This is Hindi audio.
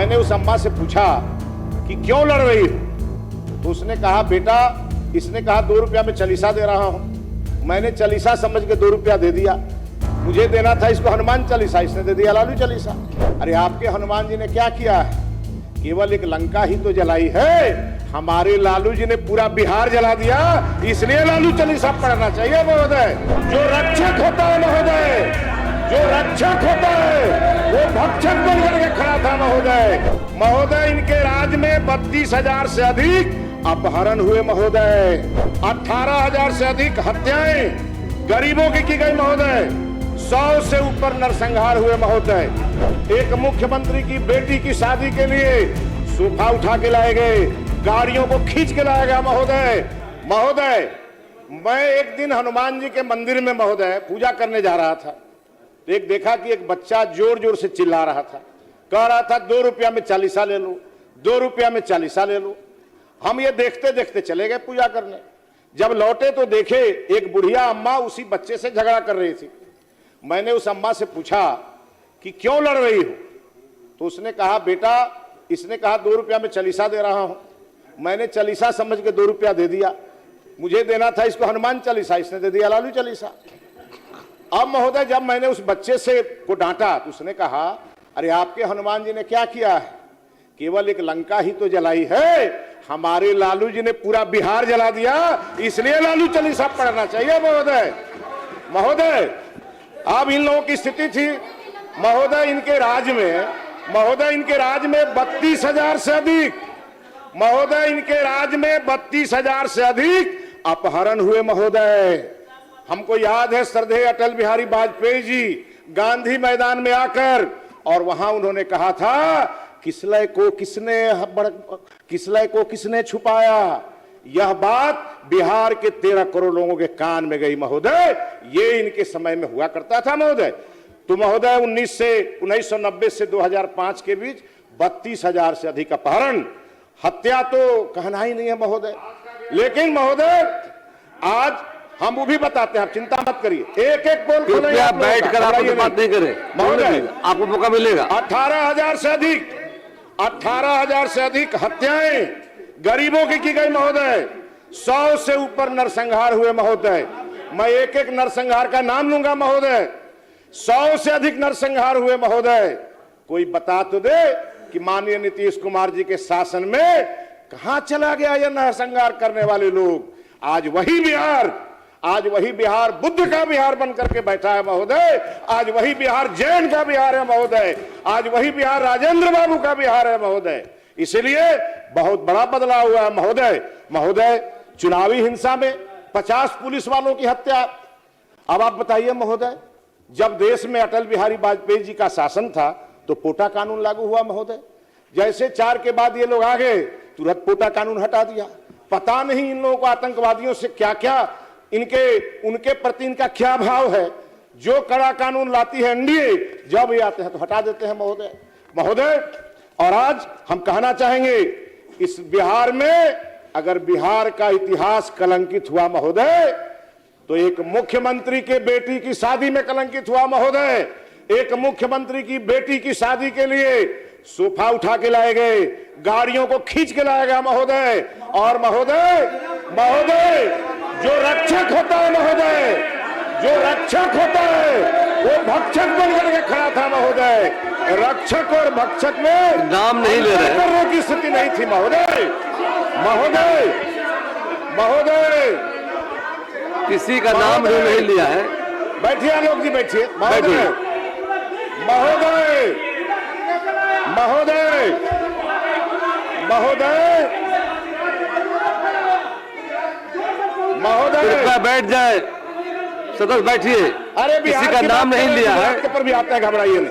मैंने उस अम्मा से पूछा कि क्यों लड़ रही हो, तो उसने कहा बेटा, इसने कहा 2 रुपया में चालीसा दे रहा हूं। मैंने चालीसा समझ के 2 रुपया दे दिया। मुझे देना था इसको हनुमान चालीसा, इसने दे दिया लालू चालीसा। अरे आपके हनुमान जी ने क्या किया है? केवल एक लंका ही तो जलाई है, हमारे लालू जी ने पूरा बिहार जला दिया। इसलिए लालू चालीसा पढ़ना चाहिए महोदय। जो रक्षक होता है महोदय, जो रक्षक होता है वो भक्षक बन करके खड़ा था महोदय। महोदय इनके राज में 32,000 से अधिक अपहरण हुए महोदय, 18,000 से अधिक हत्याएं गरीबों की गई महोदय, 100 से ऊपर नरसंहार हुए महोदय। एक मुख्यमंत्री की बेटी की शादी के लिए सोफा उठा के लाए गए, गाड़ियों को खींच के लाया गया महोदय। महोदय मैं एक दिन हनुमान जी के मंदिर में महोदय पूजा करने जा रहा था, तो एक देखा कि एक बच्चा जोर जोर से चिल्ला रहा था, कह रहा था 2 रुपया में चालीसा ले लो, 2 रुपया में चालीसा ले लो। हम ये देखते देखते चले गए पूजा करने। जब लौटे तो देखे एक बुढ़िया अम्मा उसी बच्चे से झगड़ा कर रही थी। मैंने उस अम्मा से पूछा कि क्यों लड़ रही हो, तो उसने कहा बेटा, इसने कहा 2 रुपया में चालीसा दे रहा हूं। मैंने चालीसा समझ के 2 रुपया दे दिया। मुझे देना था इसको हनुमान चालीसा, इसने दे दिया लालू चालीसा। अब महोदय जब मैंने उस बच्चे से को डांटा तो उसने कहा अरे आपके हनुमान जी ने क्या किया है? केवल एक लंका ही तो जलाई है, हमारे लालू जी ने पूरा बिहार जला दिया। इसलिए लालू चालीसा पढ़ना चाहिए महोदय। महोदय अब इन लोगों की स्थिति थी महोदय, इनके राज में महोदय, इनके राज में 32,000 से अधिक महोदय, इनके राज में 32,000 से अधिक अपहरण हुए महोदय। हमको याद है श्रद्धेय अटल बिहारी वाजपेयी जी गांधी मैदान में आकर, और वहां उन्होंने कहा था किसलय को किसने छुपाया, यह बात बिहार के 13 करोड़ लोगों के कान में गई महोदय। ये इनके समय में हुआ करता था महोदय। तो महोदय 1990 से 2005 के बीच 32,000 से अधिक अपहरण, हत्या तो कहना ही नहीं है महोदय। लेकिन महोदय आज हम वो भी बताते हैं, आप चिंता मत करिए, एक एक पोल खोलेंगे। आप बैठ कर आप बात नहीं करें महोदय, आपको मौका मिलेगा। 18,000 से अधिक हत्याएं गरीबों की गई महोदय, 100 से ऊपर नरसंहार हुए महोदय। मैं एक एक नरसंहार का नाम लूंगा महोदय। 100 से अधिक नरसंहार हुए महोदय। कोई बता तो दे कि माननीय नीतीश कुमार जी के शासन में कहां चला गया यह नरसंहार करने वाले लोग? आज वही बिहार बुद्ध का बिहार बन करके बैठा है महोदय। आज वही बिहार जैन का बिहार है महोदय। आज वही बिहार राजेंद्र बाबू का बिहार है महोदय। इसलिए बहुत बड़ा बदलाव हुआ है महोदय। महोदय चुनावी हिंसा में 50 पुलिस वालों की हत्या। अब आप बताइए महोदय, जब देश में अटल बिहारी वाजपेयी जी का शासन था तो पोटा कानून लागू हुआ महोदय। जैसे 4 के बाद ये लोग आ गए, तुरंत पोटा कानून हटा दिया। पता नहीं इन लोगों को आतंकवादियों से क्या क्या उनके प्रति इनका क्या भाव है। जो कड़ा कानून लाती है एनडीए, जब ये आते हैं तो हटा देते हैं महोदय। और आज हम कहना चाहेंगे, इस बिहार में अगर बिहार का इतिहास कलंकित हुआ महोदय, तो एक मुख्यमंत्री के बेटी की शादी में कलंकित हुआ महोदय। एक मुख्यमंत्री की बेटी की शादी के लिए सोफा उठा के लाए गए, गाड़ियों को खींच के लाया गया महोदय। और महोदय जो रक्षक होता है महोदय, जो रक्षक होता है वो भक्षक बन करके खड़ा था महोदय। रक्षक और भक्षक में नाम नहीं ले रहे करने की स्थिति नहीं थी महोदय। किसी का नाम नहीं लिया है। बैठिए आलोक जी, बैठिए महोदय। कृपया बैठ जाए, सदस्य बैठिए। अरे किसी का नाम नहीं लिया है। पर भी आता है, घबराइए नहीं।